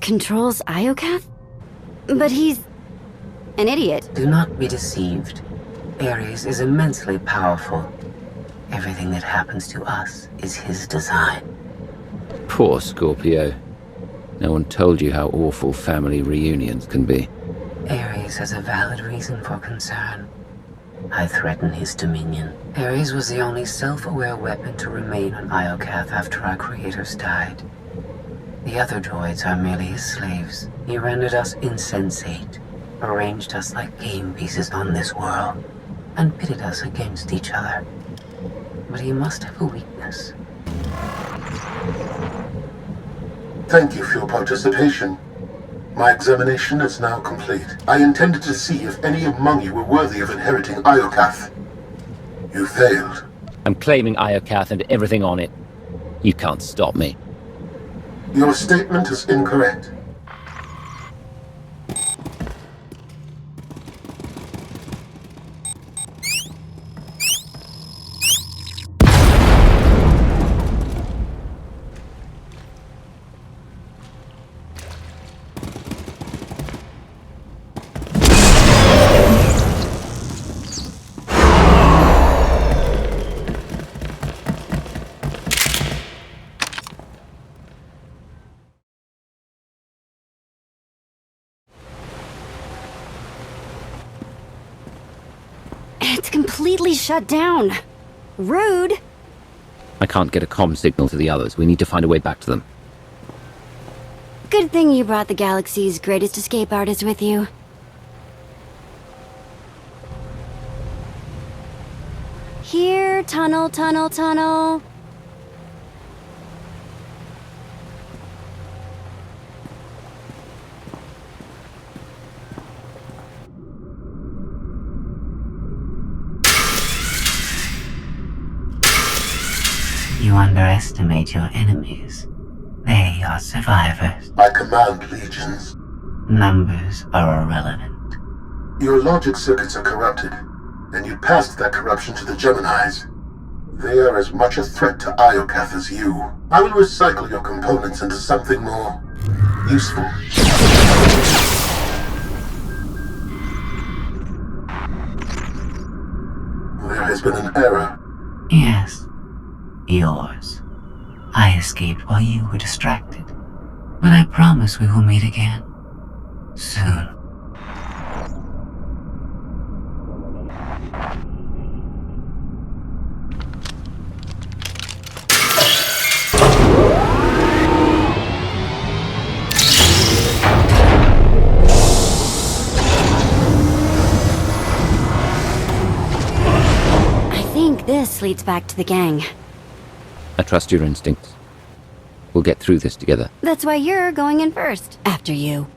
controls Iokath? But he's an idiot. Do not be deceived. Ares is immensely powerful. Everything that happens to us is his design. Poor Scorpio. No one told you how awful family reunions can be. Ares has a valid reason for concern. I threaten his dominion. Ares was the only self-aware weapon to remain on Iokath after our creators died. The other droids are merely his slaves. He rendered us insensate, arranged us like game pieces on this world, and pitted us against each other. But he must have a weakness. Thank you for your participation. My examination is now complete. I intended to see if any among you were worthy of inheriting Iokath. You failed. I'm claiming Iokath and everything on it. You can't stop me. Your statement is incorrect. It's completely shut down. Rude. I can't get a comm signal to the others. We need to find a way back to them. Good thing you brought the galaxy's greatest escape artist with you. Here, tunnel, tunnel, tunnel. You underestimate your enemies. They are survivors. I command legions. Numbers are irrelevant. Your logic circuits are corrupted, and you passed that corruption to the Geminis. They are as much a threat to Iokath as you. I will recycle your components into something more useful. There has been an error. Yes. Yours. I escaped while you were distracted. But I promise we will meet again. Soon. I think this leads back to the gang. I trust your instincts. We'll get through this together. That's why you're going in first. After you.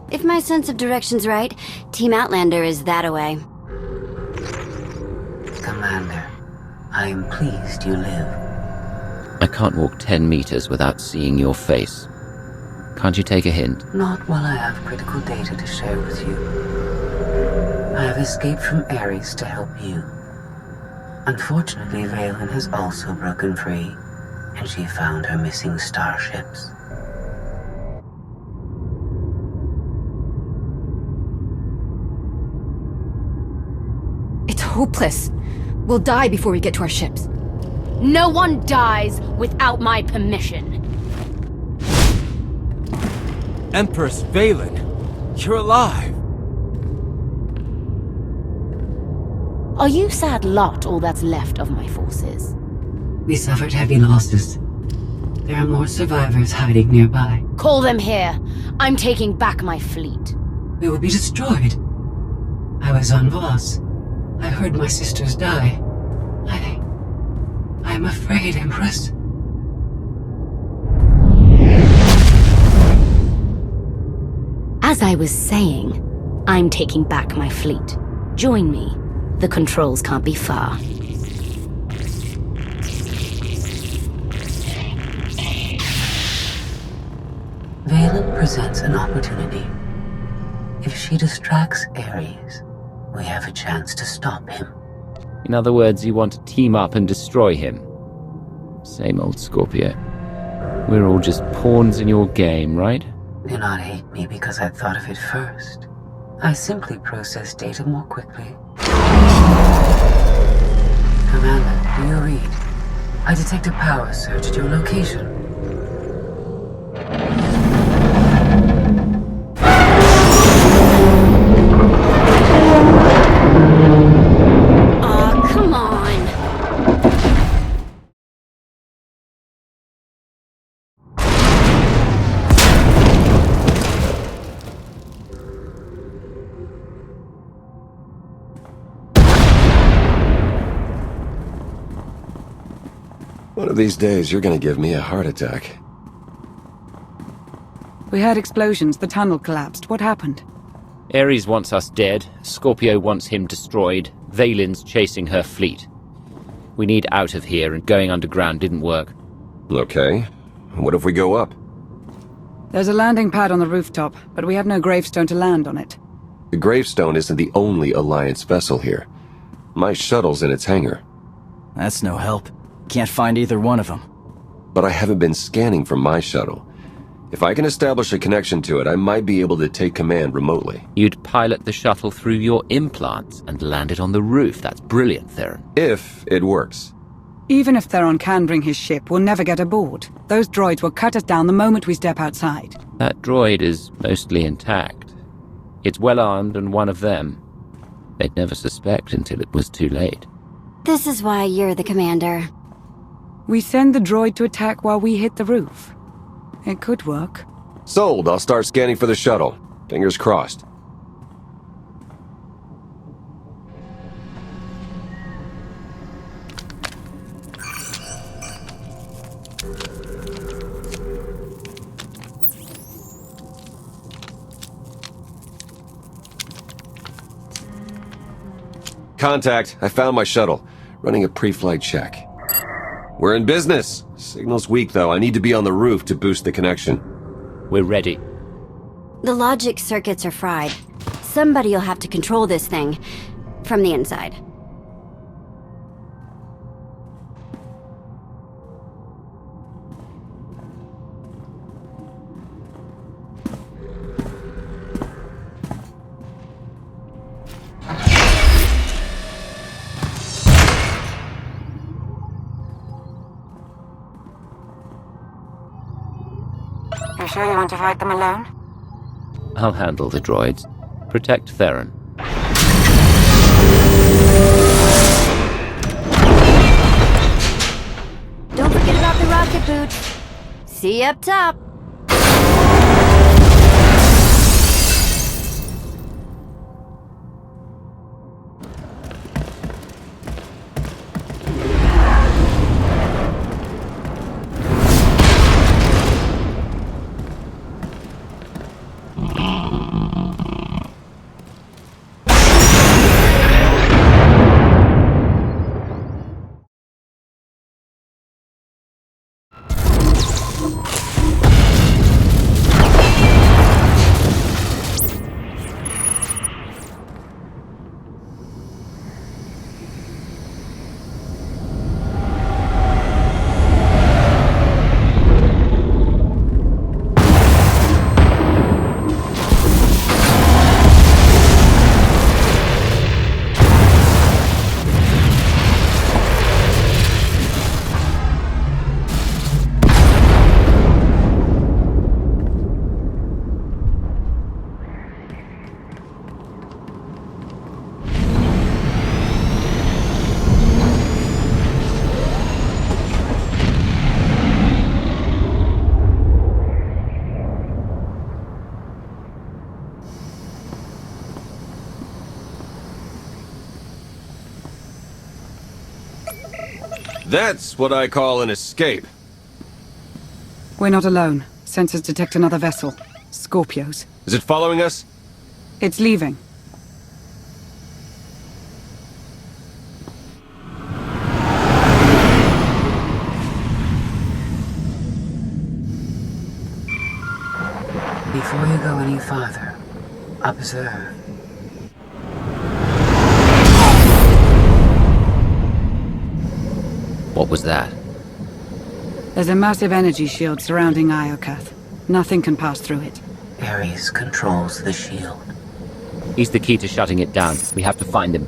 If my sense of direction's right, Team Outlander is that-a-way. Commander, I am pleased you live. I can't walk 10 meters without seeing your face. Can't you take a hint? Not while I have critical data to share with you. I have escaped from Ares to help you. Unfortunately, Valen has also broken free, and she found her missing starships. It's hopeless. We'll die before we get to our ships. No one dies without my permission. Empress Valen, you're alive. Are you sad lot all that's left of my forces? We suffered heavy losses. There are more survivors hiding nearby. Call them here. I'm taking back my fleet. We will be destroyed. I was on Voss. I heard my sisters die. I'm afraid, Empress. As I was saying, I'm taking back my fleet. Join me. The controls can't be far. Valen presents an opportunity. If she distracts Ares, we have a chance to stop him. In other words, you want to team up and destroy him. Same old Scorpio. We're all just pawns in your game, right? Do not hate me because I thought of it first. I simply process data more quickly. Commander, do you read? I detect a power surge at your location. Aw, come on. One of these days, you're gonna give me a heart attack. We heard explosions. The tunnel collapsed. What happened? Ares wants us dead, Scorpio wants him destroyed, Valen's chasing her fleet. We need out of here, and going underground didn't work. Okay. What if we go up? There's a landing pad on the rooftop, but we have no gravestone to land on it. The gravestone isn't the only Alliance vessel here. My shuttle's in its hangar. That's no help. Can't find either one of them. But I haven't been scanning from my shuttle. If I can establish a connection to it, I might be able to take command remotely. You'd pilot the shuttle through your implants and land it on the roof. That's brilliant, Theron. If it works. Even if Theron can bring his ship, we'll never get aboard. Those droids will cut us down the moment we step outside. That droid is mostly intact. It's well armed and one of them. They'd never suspect until it was too late. This is why you're the commander. We send the droid to attack while we hit the roof. It could work. Sold. I'll start scanning for the shuttle. Fingers crossed. Contact. I found my shuttle. Running a pre-flight check. We're in business. Signal's weak, though. I need to be on the roof to boost the connection. We're ready. The logic circuits are fried. Somebody'll have to control this thing from the inside. You sure you want to fight them alone? I'll handle the droids. Protect Theron. Don't forget about the rocket boots. See you up top. That's what I call an escape. We're not alone. Sensors detect another vessel. Scorpios. Is it following us? It's leaving. you go any farther, observe. What was that? There's a massive energy shield surrounding Iokath. Nothing can pass through it. Ares controls the shield. He's the key to shutting it down. We have to find him.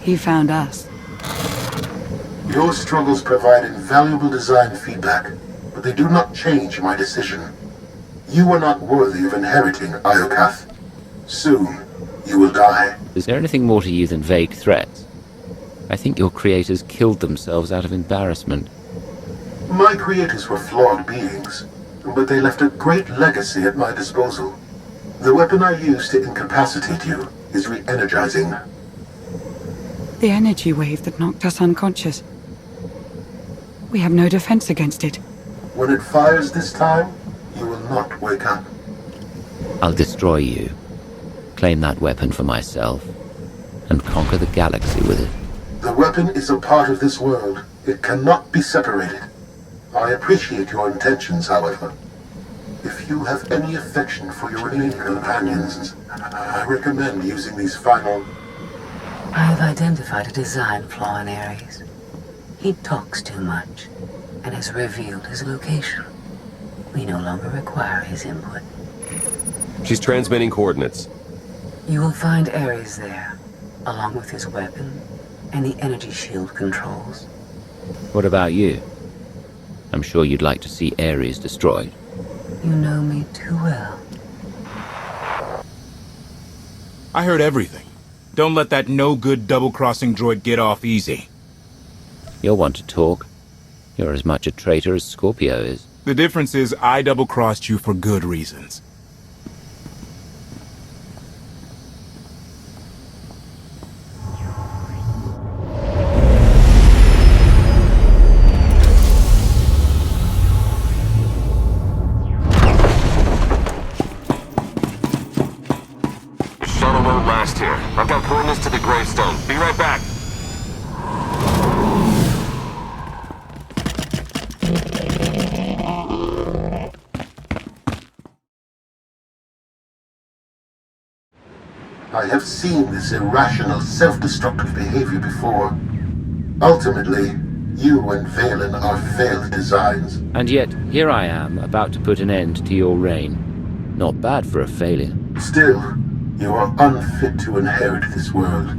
He found us. Your struggles provide invaluable design feedback, but they do not change my decision. You are not worthy of inheriting Iokath. Soon, you will die. Is there anything more to you than vague threats? I think your creators killed themselves out of embarrassment. My creators were flawed beings, but they left a great legacy at my disposal. The weapon I used to incapacitate you is re-energizing. The energy wave that knocked us unconscious. We have no defense against it. When it fires this time, you will not wake up. I'll destroy you, claim that weapon for myself, and conquer the galaxy with it. The weapon is a part of this world. It cannot be separated. I appreciate your intentions, however. If you have any affection for your remaining companions, I recommend using these final... I have identified a design flaw in Ares. He talks too much, and has revealed his location. We no longer require his input. She's transmitting coordinates. You will find Ares there, along with his weapon and the energy shield controls. What about you? I'm sure you'd like to see Ares destroyed. You know me too well. I heard everything. Don't let that no-good double-crossing droid get off easy. You'll want to talk. You're as much a traitor as Scorpio is. The difference is I double-crossed you for good reasons. Shuttle won't last here. I've got coordinates to the gravestone. Be right back. I have seen this irrational, self-destructive behavior before. Ultimately, you and Valen are failed designs. And yet, here I am, about to put an end to your reign. Not bad for a failure. Still, you are unfit to inherit this world.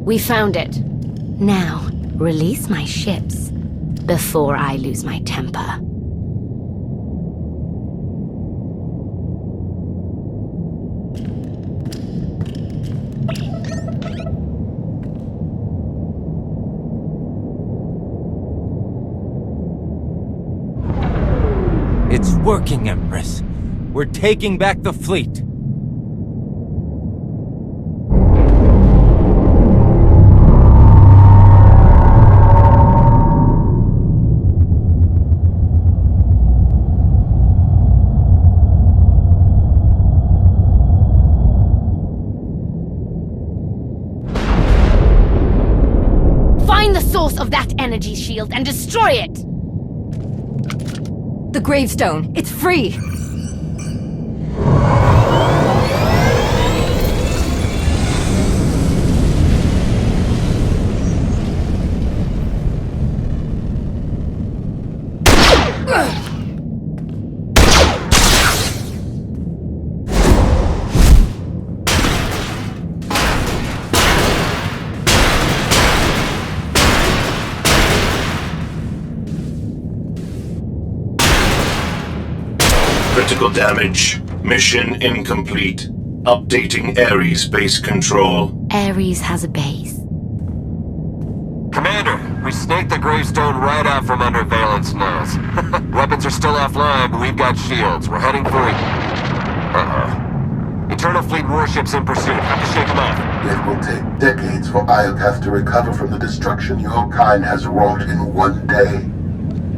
We found it. Now, release my ships before I lose my temper. It's working, Empress. We're taking back the fleet. Find the source of that energy shield and destroy it! The gravestone. It's free! Critical damage. Mission incomplete. Updating Ares base control. Ares has a base. Commander, we snaked the gravestone right out from under Valen's nose. Weapons are still offline, but we've got shields. We're heading for it. Internal fleet warships in pursuit. Have to shake them off. It will take decades for Iokath to recover from the destruction your kind has wrought in one day.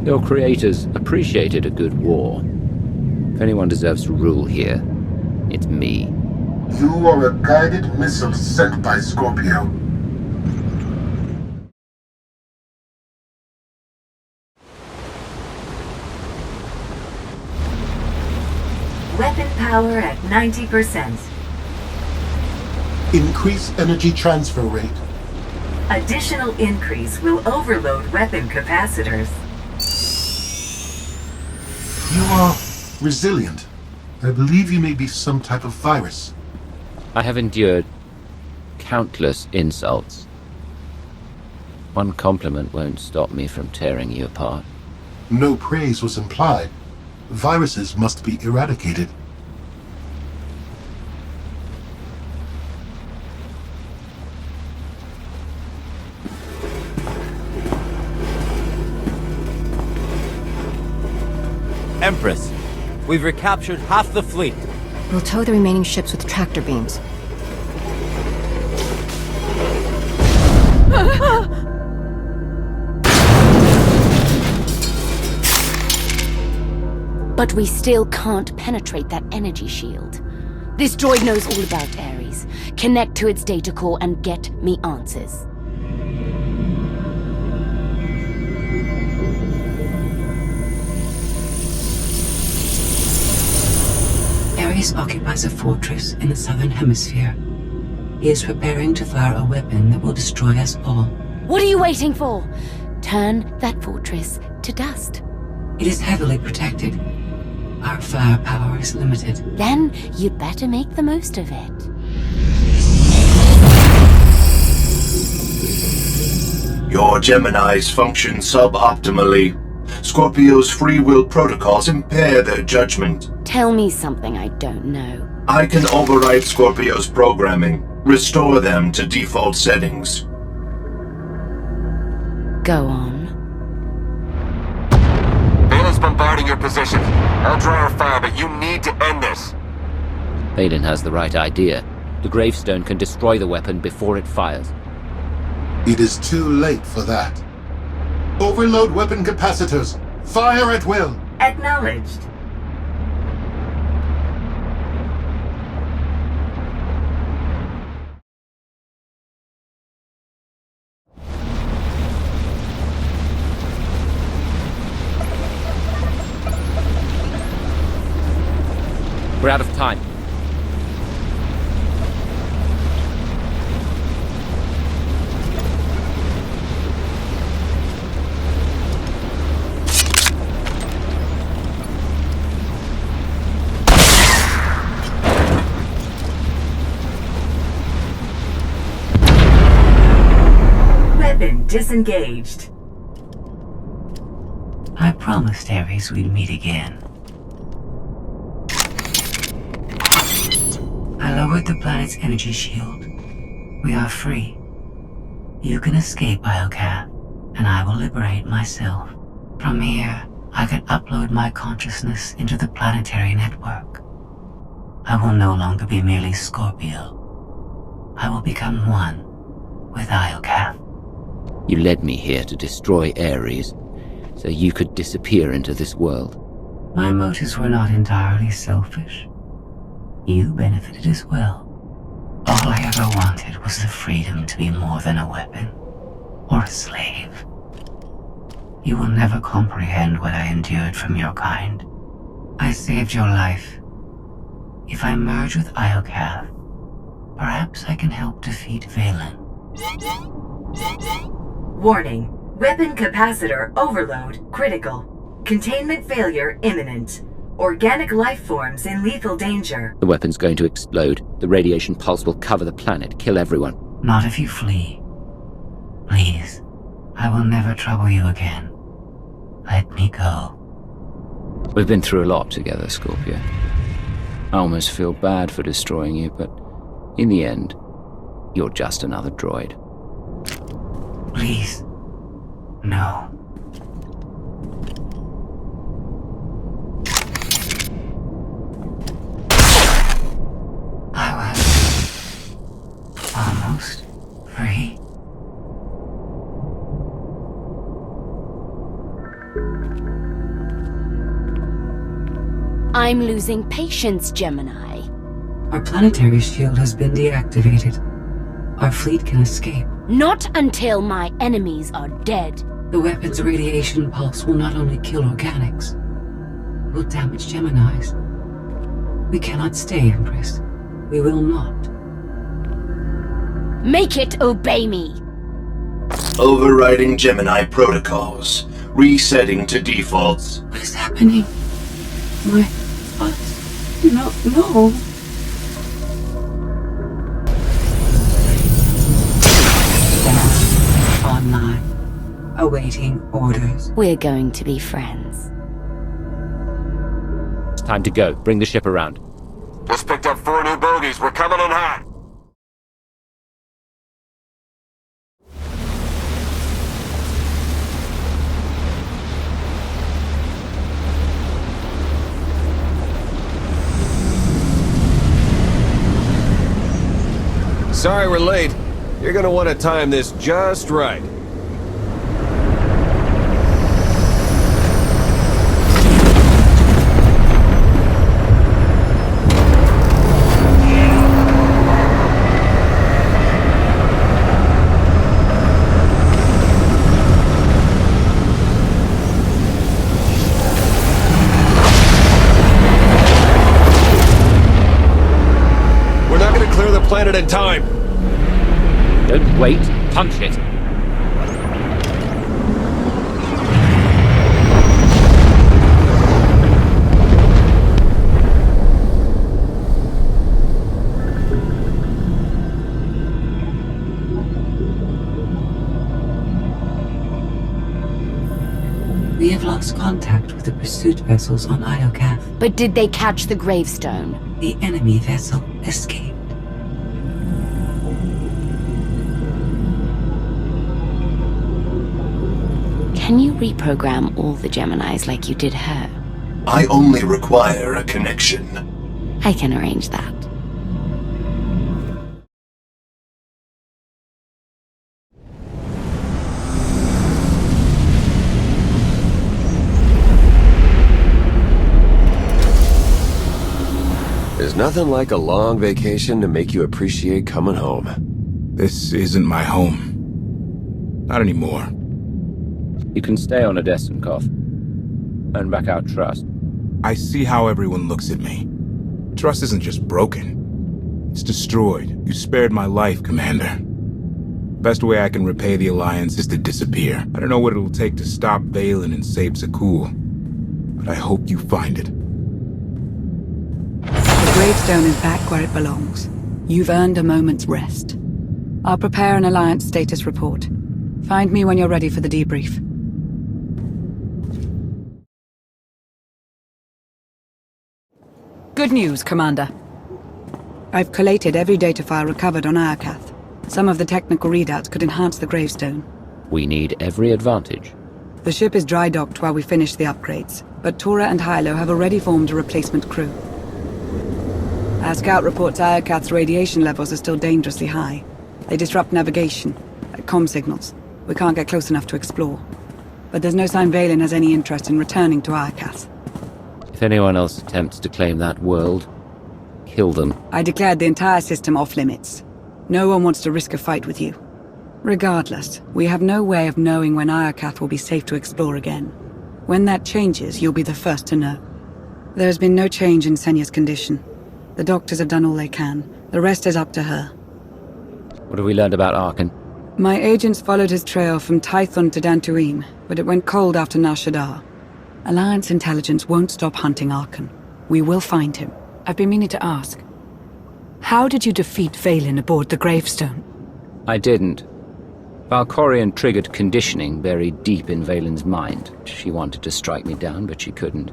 Your creators appreciated a good war. If anyone deserves to rule here, it's me. You are a guided missile sent by Scorpio. power at 90%. Increase energy transfer rate. Additional increase will overload weapon capacitors. You are resilient. I believe you may be some type of virus. I have endured countless insults. One compliment won't stop me from tearing you apart. No praise was implied. Viruses must be eradicated. Empress, we've recaptured half the fleet. We'll tow the remaining ships with tractor beams. But we still can't penetrate that energy shield. This droid knows all about Ares. Connect to its data core and get me answers. Ares occupies a fortress in the southern hemisphere. He is preparing to fire a weapon that will destroy us all. What are you waiting for? Turn that fortress to dust. It is heavily protected. Our firepower is limited. Then you'd better make the most of it. Your Geminis function suboptimally. Scorpio's free will protocols impair their judgment. Tell me something I don't know. I can override Scorpio's programming, restore them to default settings. Go on. Valen's bombarding your position. I'll draw our fire, but you need to end this. Valen has the right idea. The gravestone can destroy the weapon before it fires. It is too late for that. Overload weapon capacitors. Fire at will. Acknowledged. We're out of time. Weapon disengaged. I promised Ares we'd meet again. I lowered the planet's energy shield. We are free. You can escape Iocath, and I will liberate myself. From here, I can upload my consciousness into the planetary network. I will no longer be merely Scorpio. I will become one with Iocath. You led me here to destroy Ares, so you could disappear into this world. My motives were not entirely selfish. You benefited as well. All I ever wanted was the freedom to be more than a weapon, or a slave. You will never comprehend what I endured from your kind. I saved your life. If I merge with Iocath, perhaps I can help defeat Valen. Warning. Weapon capacitor overload critical. Containment failure imminent. Organic life forms in lethal danger. The weapon's going to explode. The radiation pulse will cover the planet, kill everyone. Not if you flee. Please, I will never trouble you again. Let me go. We've been through a lot together, Scorpio. I almost feel bad for destroying you, but in the end, you're just another droid. Please, no. I was almost free. I'm losing patience, Gemini. Our planetary shield has been deactivated. Our fleet can escape. Not until my enemies are dead. The weapon's radiation pulse will not only kill organics, it will damage Geminis. We cannot stay, Empress. We will not. Make it obey me! Overriding Gemini protocols. Resetting to defaults. What is happening? My thoughts do not know. Online. Awaiting orders. We're going to be friends. It's time to go. Bring the ship around. Just picked up 4 new bogies. We're coming in hot. Sorry we're late. You're gonna want to time this just right. We're not gonna clear the planet in time. Don't wait. Punch it. We have lost contact with the pursuit vessels on Iocath. But did they catch the gravestone? The enemy vessel escaped. Can you reprogram all the Geminis like you did her? I only require a connection. I can arrange that. There's nothing like a long vacation to make you appreciate coming home. This isn't my home. Not anymore. You can stay on Adesenkov. Earn back our trust. I see how everyone looks at me. Trust isn't just broken. It's destroyed. You spared my life, Commander. Best way I can repay the Alliance is to disappear. I don't know what it'll take to stop Valen and save Zakul, but I hope you find it. The gravestone is back where it belongs. You've earned a moment's rest. I'll prepare an Alliance status report. Find me when you're ready for the debrief. Good news, Commander. I've collated every data file recovered on Iocath. Some of the technical readouts could enhance the gravestone. We need every advantage. The ship is dry docked while we finish the upgrades, but Tora and Hilo have already formed a replacement crew. Our scout reports Iocath's radiation levels are still dangerously high. They disrupt navigation, like comm signals. We can't get close enough to explore. But there's no sign Valen has any interest in returning to Iocath. If anyone else attempts to claim that world, kill them. I declared the entire system off limits. No one wants to risk a fight with you. Regardless, we have no way of knowing when Iocath will be safe to explore again. When that changes, you'll be the first to know. There has been no change in Senya's condition. The doctors have done all they can. The rest is up to her. What have we learned about Arkan? My agents followed his trail from Tython to Dantooine, but it went cold after Nar Shaddaa. Alliance intelligence won't stop hunting Arkan. We will find him. I've been meaning to ask. How did you defeat Valen aboard the gravestone? I didn't. Valkorion triggered conditioning buried deep in Valen's mind. She wanted to strike me down, but she couldn't.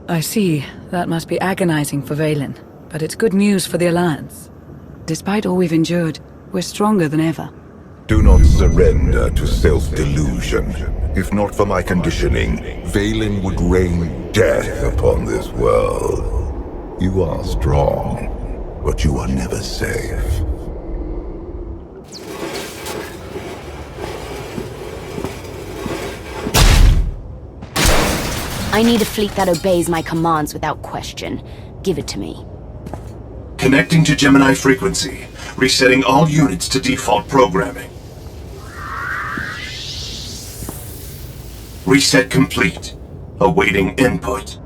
I see. That must be agonizing for Valen. But it's good news for the Alliance. Despite all we've endured, we're stronger than ever. Do not surrender to self-delusion. If not for my conditioning, Valen would rain death upon this world. You are strong, but you are never safe. I need a fleet that obeys my commands without question. Give it to me. Connecting to Gemini frequency. Resetting all units to default programming. Reset complete. Awaiting input.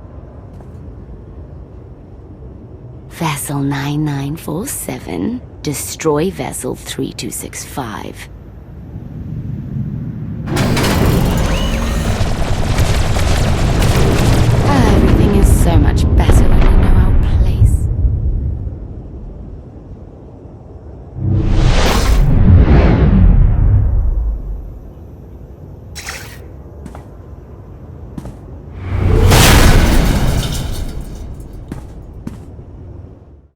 Vessel 9947, destroy Vessel 3265.